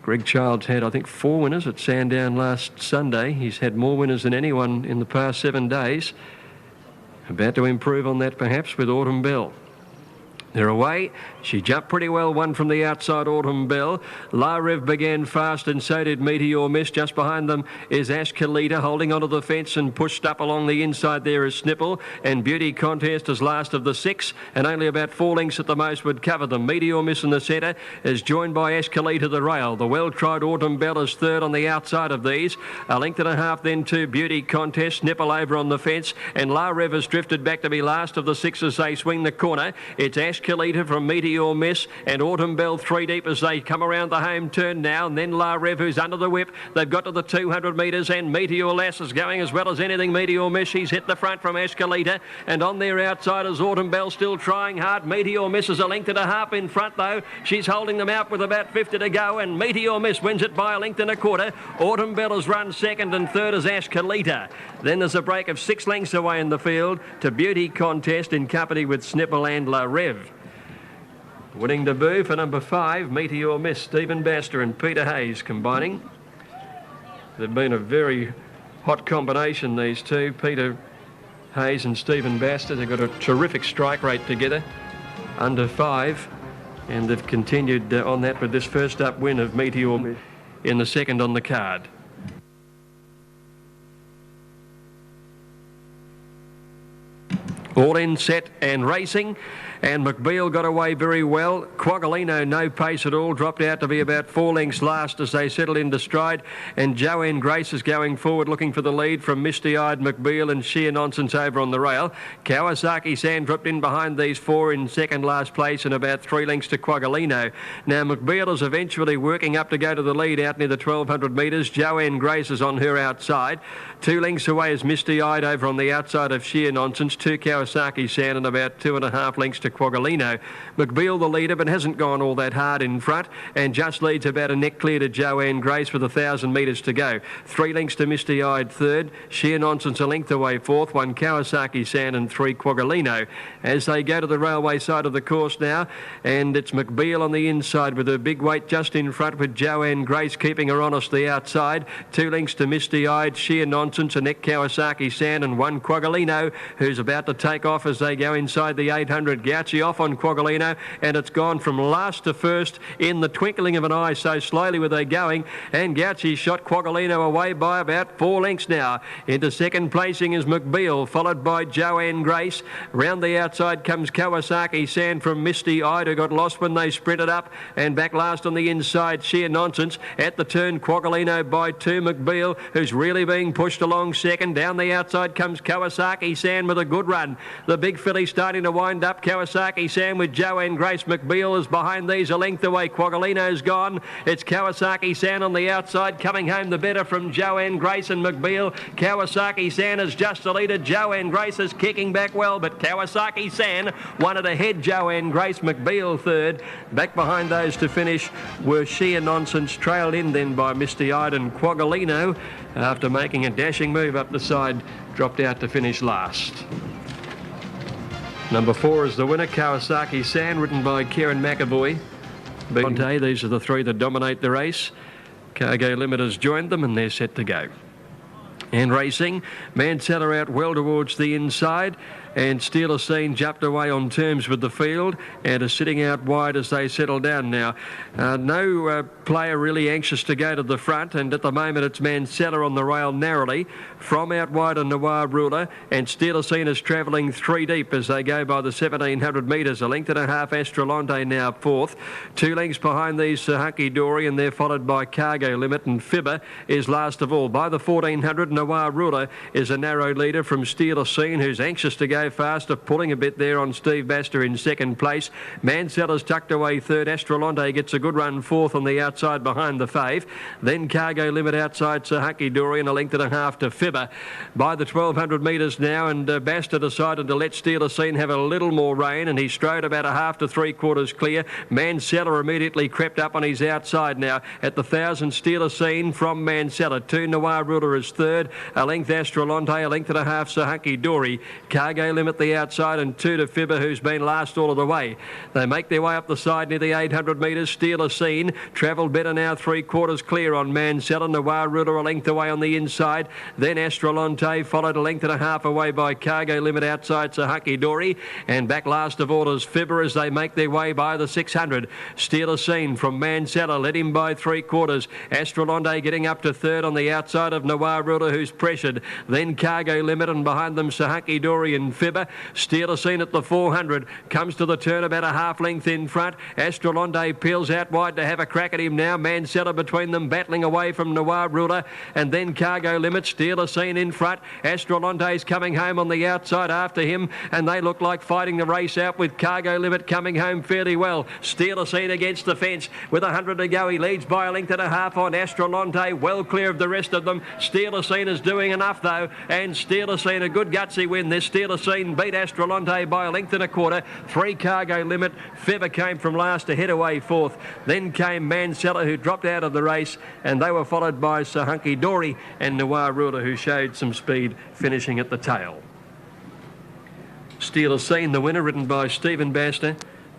Greg Childs had, I think, 4 winners at Sandown last Sunday. He's had more winners than anyone in the past 7 days. About to improve on that, perhaps, with Autumn Bell. They're away. She jumped pretty well, one from the outside, Autumn Bell. La Rev began fast and so did Meteor Miss. Just behind them is Ash Kalita holding onto the fence and pushed up along the inside there is Snipple. And Beauty Contest is last of the 6 and only about 4 lengths at the most would cover them. Meteor Miss in the centre is joined by Ash Kalita the rail. The well-tried Autumn Bell is third on the outside of these. A length and a half then to Beauty Contest. Snipple over on the fence and La Rev has drifted back to be last of the 6 as they swing the corner. It's Ash Kalita from Meteor Miss and Autumn Bell 3 deep as they come around the home turn now, and then La Rev who's under the whip. They've got to the 200 metres and Meteor Lass is going as well as anything. Meteor Miss, she's hit the front from Ash Kalita, and on their outside is Autumn Bell still trying hard. Meteor Miss is a length and a half in front though. She's holding them out with about 50 to go, and Meteor Miss wins it by a length and a quarter. Autumn Bell has run second and third is Ash Kalita. Then there's a break of 6 lengths away in the field to Beauty Contest in company with Snipple and La Rev. Winning debut for number 5, Meteor Miss, Stephen Baster and Peter Hayes combining. They've been a very hot combination, these two, Peter Hayes and Stephen Baster. They've got a terrific strike rate together, under 5, and they've continued on that with this first up win of Meteor in the second on the card. All in, set and racing. And McBeal got away very well. Quagolino, no pace at all, dropped out to be about 4 lengths last as they settled into stride. And Joanne Grace is going forward looking for the lead from Misty-Eyed McBeal and Sheer Nonsense over on the rail. Kawasaki Sand dropped in behind these 4 in second last place and about 3 lengths to Quagolino. Now McBeal is eventually working up to go to the lead out near the 1200 metres. Joanne Grace is on her outside. 2 lengths away is Misty-Eyed over on the outside of Sheer Nonsense. 2 Kawasaki Sand and about 2.5 lengths to Quagolino. McBeal the leader but hasn't gone all that hard in front and just leads about a neck clear to Joanne Grace with 1,000 metres to go. 3 lengths to Misty-Eyed third. Sheer Nonsense a length away fourth. 1 Kawasaki Sand and 3 Quagolino. As they go to the railway side of the course now, and it's McBeal on the inside with her big weight just in front with Joanne Grace keeping her honest the outside. 2 lengths to Misty-Eyed, Sheer Nonsense, a neck Kawasaki Sand and 1 Quagolino who's about to take off as they go inside the 800. Gauci off on Quagolino and it's gone from last to first in the twinkling of an eye, so slowly were they going, and Gauci shot Quagolino away by about 4 lengths now. Into second placing is McBeal, followed by Joanne Grace. Round the outside comes Kawasaki Sand from Misty-Eyed, who got lost when they sprinted up, and back last on the inside Sheer Nonsense. At the turn Quagolino by 2 McBeal, who's really being pushed along second. Down the outside comes Kawasaki Sand with a good run. The big filly starting to wind up. Kawasaki Sand with Joanne Grace. McBeal is behind these a length away. Quagolino's gone. It's Kawasaki Sand on the outside, coming home the better from Joanne Grace and McBeal. Kawasaki Sand is just the leader. Joanne Grace is kicking back well, but Kawasaki Sand wanted ahead. Joanne Grace, McBeal third. Back behind those to finish were Sheer Nonsense, trailed in then by Misty-Eyed, and Quagolino, after making a dashing move up the side, dropped out to finish last. Number 4 is the winner, Kawasaki Sand, written by Kieran McAvoy. These are the 3 that dominate the race. Cargo Limit has joined them and they're set to go. And racing, Mansella out well towards the inside, and Steeler Scene jumped away on terms with the field and is sitting out wide as they settle down now. No player really anxious to go to the front, and at the moment it's Mansella on the rail narrowly. From out wide a Noir Ruler, and Steeler Scene is travelling 3 deep as they go by the 1,700 metres. A length and a half Astrolante now fourth. 2 lengths behind these Hunky Dory, and they're followed by Cargo Limit, and Fibber is last of all. By the 1,400, Noir Ruler is a narrow leader from Steeler Scene, who's anxious to go faster, pulling a bit there on Steve Baster in second place. Mansella's tucked away third. Astrolante gets a good run fourth on the outside behind the fave. Then Cargo Limit outside Sir Hunky Dory, and a length and a half to Fibber. By the 1,200 metres now, and Baster decided to let Steeler Scene have a little more rain, and he strode about a half to 3/4 clear. Mansella immediately crept up on his outside now. At the 1,000, Steeler Scene from Mansella. 2 Noir Ruler is third. A length Astrolante, a length and a half Sir Hunky Dory. Cargo Cargo Limit the outside, and 2 to Fibber, who's been last all of the way. They make their way up the side near the 800 metres. Steal a Scene travelled better now, 3/4 clear on Mansell. Noir Ruler a length away on the inside. Then Astrolante followed a length and a half away by Cargo Limit outside Sahaki Dory, and back last of all is Fibber as they make their way by the 600. Steal a Scene from Mansell led him by 3/4. Astrolante getting up to third on the outside of Noir Ruler, who's pressured. Then Cargo Limit, and behind them Sahaki Dory and Fibber. Steal a Scene at the 400 comes to the turn about a half length in front. Astrolante peels out wide to have a crack at him now. Mansell between them battling away from Noir Ruler, and then Cargo Limit. Steal a Scene in front. Astrolante's coming home on the outside after him, and they look like fighting the race out with Cargo Limit coming home fairly well. Steal a Scene against the fence with 100 to go. He leads by a length and a half on Astrolante, well clear of the rest of them. Steal a Scene is doing enough though, and Steal a Scene a good gutsy win. This Steal a Scene beat Astrolante by a length and a quarter. 3 Cargo Limit. Fibber came from last to head away fourth. Then came Mansell, who dropped out of the race, and they were followed by Sahunky Dory and Noir Ruler, who showed some speed, finishing at the tail. Steal a Scene, the winner, ridden by Stephen Baster.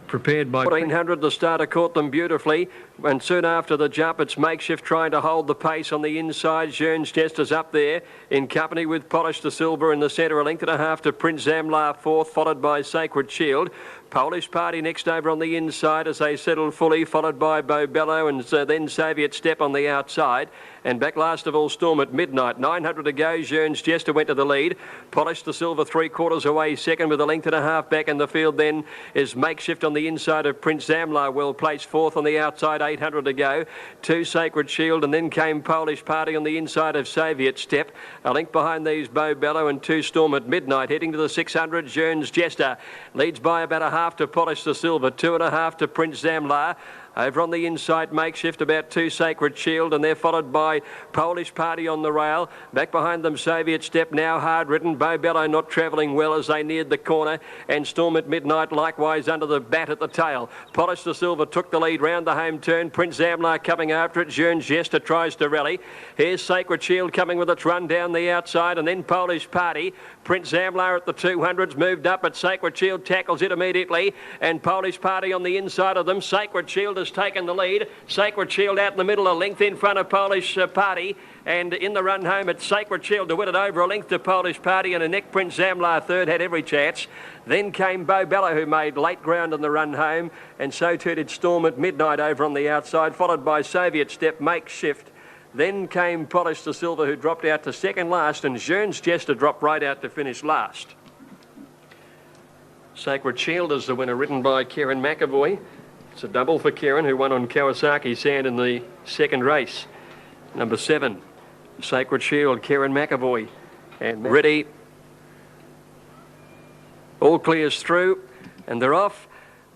Prepared by 1400. The starter caught them beautifully, and soon after the jump it's Makeshift trying to hold the pace on the inside. Jean's Jester's up there in company with Polish to Silver in the centre, a length and a half to Prince Zamlar fourth, followed by Sacred Shield. Polish Party next over on the inside as they settle fully, followed by Bobello and then Soviet Step on the outside. And back last of all, Storm at Midnight. 900 to go. Jean's Jester went to the lead. Polish to Silver 3/4 away second with a length and a half back in the field. Then is Makeshift on the inside of Prince Zamlar, well placed fourth on the outside. 800 to go. 2 Sacred Shield, and then came Polish Party on the inside of Soviet Step. A length behind these Bobello and 2 Storm at Midnight. Heading to the 600, Jean's Jester leads by about a half to Polish to Silver, 2.5 to Prince Zamlar. Over on the inside, Makeshift, about 2 Sacred Shield, and they're followed by Polish Party on the rail. Back behind them, Soviet Step, now hard-ridden. Bobello not travelling well as they neared the corner, and Storm at Midnight likewise under the bat at the tail. Polish to Silver took the lead round the home turn. Prince Zamlar coming after it. Jean's Jester tries to rally. Here's Sacred Shield coming with its run down the outside, and then Polish Party. Prince Zamlar at the 200s moved up, but Sacred Shield tackles it immediately, and Polish Party on the inside of them. Sacred Shield has taken the lead. Sacred Shield out in the middle, a length in front of Polish Party, and in the run home it's Sacred Shield to win it over a length to Polish Party, and a neck Prince Zamlar third, had every chance. Then came Bobello, who made late ground in the run home, and so too did Storm at Midnight over on the outside, followed by Soviet Step, Makeshift. Then came Polish to Silver, who dropped out to second last, and Jean's Jester dropped right out to finish last. Sacred Shield is the winner, ridden by Kieran McAvoy. It's a double for Kieran, who won on Kawasaki Sand in the second race. Number 7, Sacred Shield, Kieran McAvoy. And ready. All clears through, and they're off.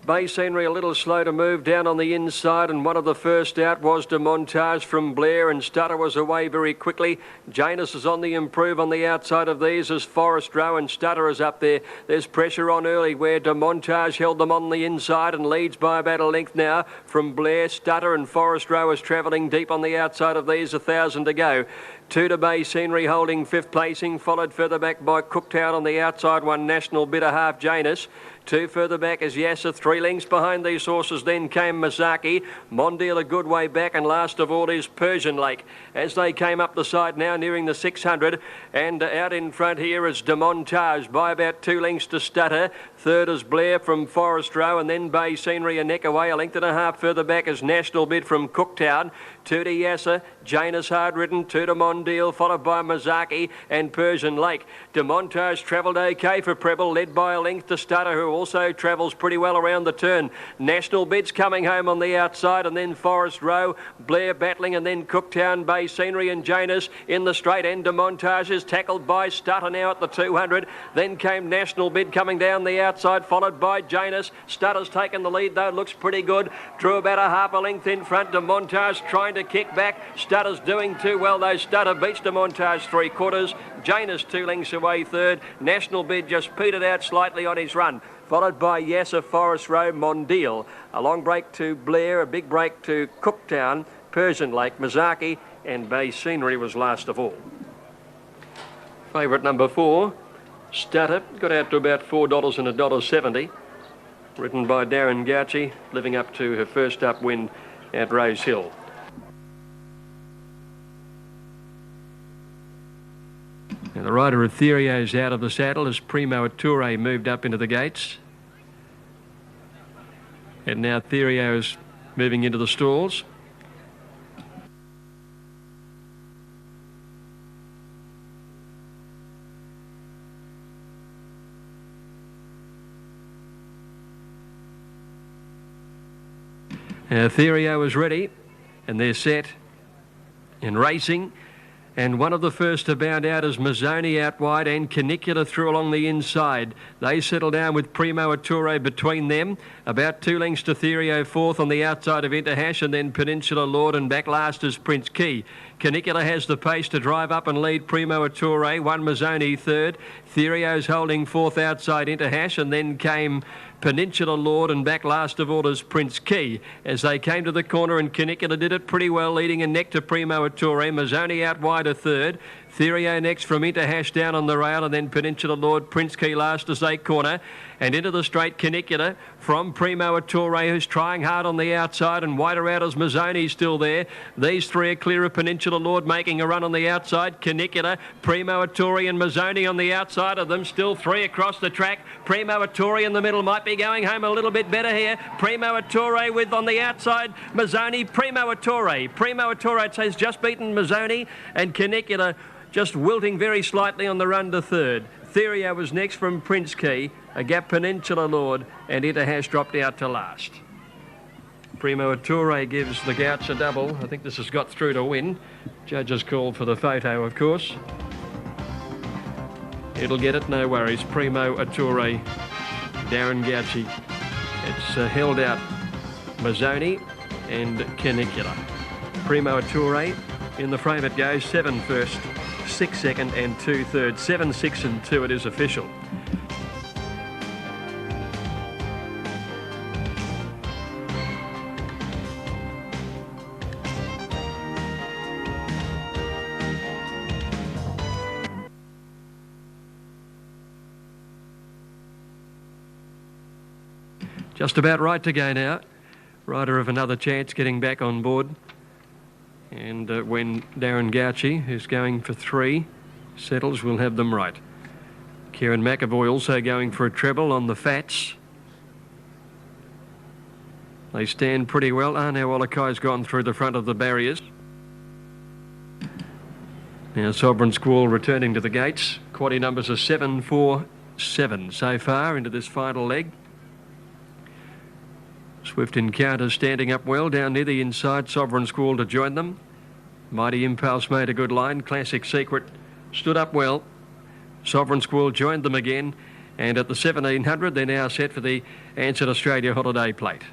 Bay Scenery a little slow to move down on the inside, and one of the first out was de Montage from Blair, and Stutter was away very quickly. Janus is on the improve on the outside of these as Forest Row, and Stutter is up there. There's pressure on early where de Montage held them on the inside and leads by about a length now from Blair. Stutter and Forest Row is travelling deep on the outside of these, 1,000 to go. 2 to Bay Scenery holding 5th placing, followed further back by Cooktown on the outside, 1 National Bidder half Janus. 2 further back is Yasser, 3 lengths behind these horses. Then came Mazaki, Mondial a good way back, and last of all is Persian Lake. As they came up the side now, nearing the 600, and out in front here is de Montage by about 2 lengths to Stutter. Third is Blair from Forest Row, and then Bay Scenery a neck away. A length and a half further back is National Bid from Cooktown. 2 to Yasser, Janus hard-ridden, 2 to Mondial, followed by Mazaki and Persian Lake. De Montage travelled okay for Preble, led by a length to Stutter, who also travels pretty well around the turn. National Bid's coming home on the outside, and then Forest Row, Blair battling, and then Cooktown, Bay Scenery and Janus in the straight end. De Montage is tackled by Stutter now at the 200. Then came National Bid coming down the outside, followed by Janus. Stutter's taken the lead though, looks pretty good. Drew about a half a length in front. De Montage trying to kick back. Stutter's doing too well though. Stutter beats De Montage 3/4. Janus 2 lengths away third. National Bid just petered out slightly on his run, followed by Yasser, Forest Row, Mondial. A long break to Blair, a big break to Cooktown, Persian Lake, Mazaki, and Bay Scenery was last of all. Favourite number 4, Stutter got out to about $4 and $1.70. Written by Darren Gouchy, living up to her first up win at Rose Hill. Now the rider of Therio's out of the saddle as Primo Attore moved up into the gates. And now Therio's moving into the stalls. Therio is ready and they're set in racing. And one of the first to bound out is Mazzoni out wide and Canicula through along the inside. They settle down with Primo Attore between them. About 2 lengths to Therio fourth on the outside of Interhash, and then Peninsula Lord, and back last is Prince Key. Canicula has the pace to drive up and lead Primo Attore. One Mazzoni third. Therio's holding fourth outside Interhash, and then came Peninsula Lord, and back last of all is Prince Key. As they came to the corner, and Canicula did it pretty well, leading a neck to Primo Attore. Mazzoni out wide a third. Therio next from Interhash down on the rail, and then Peninsula Lord, Prince Key last as they corner. And into the straight, Canicula from Primo Attore, who's trying hard on the outside, and wider out as Mazzoni's still there. These three are clear of Peninsula Lord, making a run on the outside. Canicula, Primo Attore and Mazzoni on the outside of them. Still three across the track. Primo Attore in the middle might be going home a little bit better here. Primo Attore with on the outside Mazzoni. Primo Attore has just beaten Mazzoni, and Canicula just wilting very slightly on the run to third. Therio was next from Prince Key, a gap Peninsula Lord, and Interhash dropped out to last. Primo Attore gives the Gouch a double. I think this has got through to win. Judges called for the photo, of course. It'll get it, no worries. Primo Attore, Darren Gouchy. It's held out Mazzoni and Canicula. Primo Attore, in the frame it goes, 7 first, 6 second and 2 third. 7, 6 and 2, it is official. Just about right to go now. Rider of Another Chance getting back on board. And when Darren Gouchy, who's going for 3, settles, we'll have them right. Kieran McAvoy also going for a treble on the Fats. They stand pretty well. Now Olakai's gone through the front of the barriers. Now Sovereign Squall returning to the gates. Quaddy numbers are 7, 4, 7 so far into this final leg. Swift Encounter standing up well down near the inside. Sovereign Squall to join them. Mighty Impulse made a good line. Classic Secret stood up well. Sovereign Squall joined them again. And at the 1700, they're now set for the Ansett Australia Holiday Plate.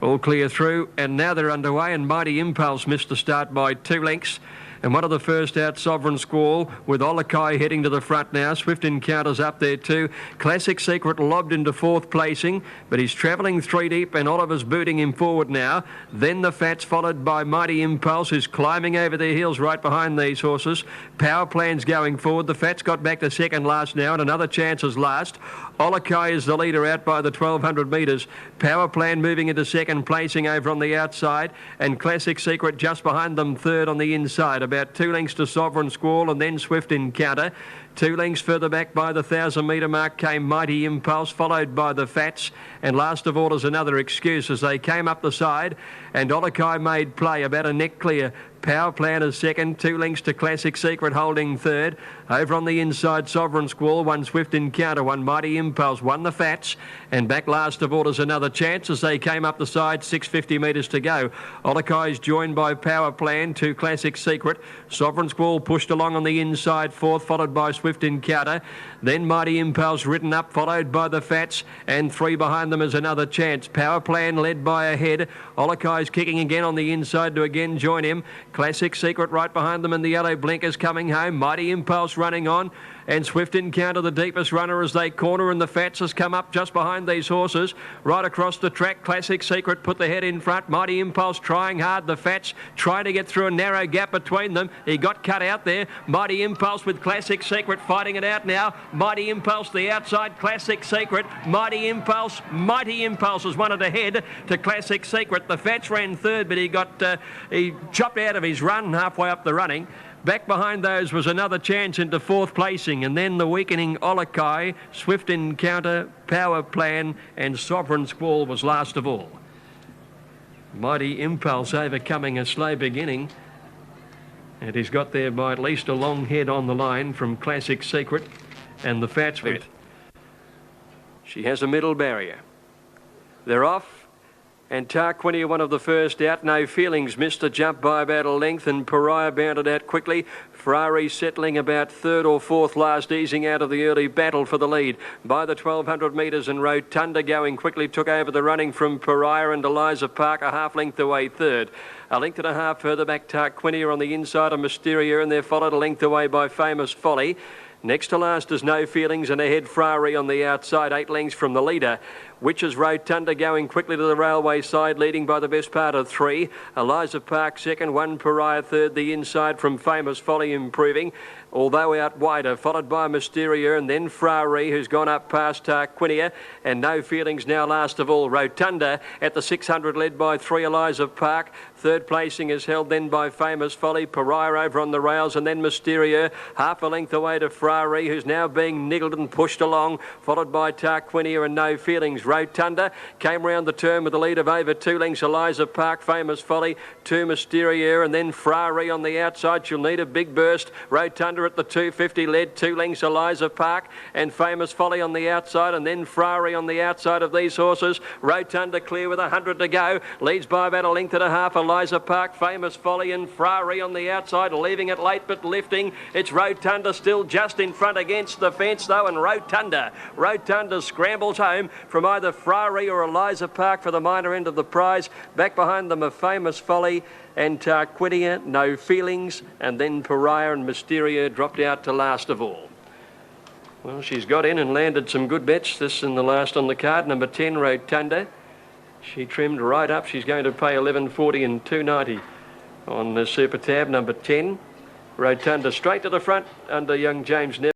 All clear through, and now they're underway, and Mighty Impulse missed the start by 2 lengths. And one of the first out, Sovereign Squall, with Olakai heading to the front now. Swift Encounter's up there too. Classic Secret lobbed into 4th placing, but he's travelling 3 deep, and Oliver's booting him forward now. Then the Fats, followed by Mighty Impulse, who's climbing over their heels right behind these horses. Power Plan's going forward. The Fats got back to second last now, and Another Chance is last. Olakai is the leader out by the 1200 metres. Power Plan moving into second placing over on the outside, and Classic Secret just behind them third on the inside. About 2 lengths to Sovereign Squall, and then Swift Encounter. 2 lengths further back by the 1,000 metre mark came Mighty Impulse, followed by the Fats, and last of all is Another Excuse as they came up the side, and Olakai made play about a neck clear. Power Plan is second, 2 lengths to Classic Secret holding third. Over on the inside, Sovereign Squall, one Swift Encounter, one Mighty Impulse, one the Fats, and back last of all is Another Chance as they came up the side, 650 metres to go. Olakai is joined by Power Plan, 2 Classic Secret. Sovereign Squall pushed along on the inside, fourth, followed by Swift Encounter. Then Mighty Impulse ridden up, followed by the Fats, and 3 behind them is Another Chance. Power Plan led by a head. Olakai's kicking again on the inside to again join him. Classic Secret right behind them, and the yellow blinkers coming home. Mighty Impulse running on. And Swift Encounter, the deepest runner as they corner, and the Fats has come up just behind these horses. Right across the track, Classic Secret put the head in front. Mighty Impulse trying hard. The Fats trying to get through a narrow gap between them. He got cut out there. Mighty Impulse with Classic Secret fighting it out now. Mighty Impulse the outside, Classic Secret. Mighty Impulse has won it ahead to Classic Secret. The Fats ran third, but he chopped out of his run halfway up the running. Back behind those was Another Chance into fourth placing, and then the weakening Olokai, Swift Encounter, Power Plan and Sovereign Squall was last of all. Mighty Impulse overcoming a slow beginning, and he's got there by at least a long head on the line from Classic Secret and the Fats. She has a middle barrier. They're off. And Tarquini, one of the first out. No Feelings missed a jump by about a length, and Pariah bounded out quickly. Ferrari settling about third or fourth last, easing out of the early battle for the lead. By the 1,200 metres, and Rotunda going quickly took over the running from Pariah, and Eliza Park a half length away third. A length and a half further back, Tarquini on the inside of Mysteria, and they're followed a length away by Famous Folly. Next to last is No Feelings, and ahead Ferrari on the outside, 8 lengths from the leader. Witches Rotunda going quickly to the railway side, leading by the best part of 3. Eliza Park second, 1 Pariah third, the inside from Famous Folly improving, although out wider, followed by Mysteria and then Ferrari, who's gone up past Tarquinia, and No Feelings now last of all. Rotunda at the 600 led by 3 Eliza Park. Third placing is held then by Famous Folly. Pariah over on the rails, and then Mysteria half a length away to Ferrari, who's now being niggled and pushed along, followed by Tarquinia and No Feelings. Rotunda came round the turn with a lead of over 2 lengths. Eliza Park, Famous Folly, 2 Mysteria, and then Ferrari on the outside. She'll need a big burst. Rotunda at the 250 led 2 lengths. Eliza Park and Famous Folly on the outside, and then Ferrari on the outside of these horses. Rotunda clear with 100 to go, leads by about a length and a half. Eliza Park, Famous Folly and Ferrari on the outside, leaving it late but lifting. It's Rotunda still just in front against the fence though, and Rotunda scrambles home from either Ferrari or Eliza Park for the minor end of the prize. Back behind them are Famous Folly and Tarquinia, No Feelings, and then Pariah and Mysteria dropped out to last of all. Well, she's got in and landed some good bets. This in the last on the card, number 10, Rotunda. She trimmed right up. She's going to pay $11.40 and $2.90 on the Super Tab, number 10. Rotunda straight to the front under young James Neville.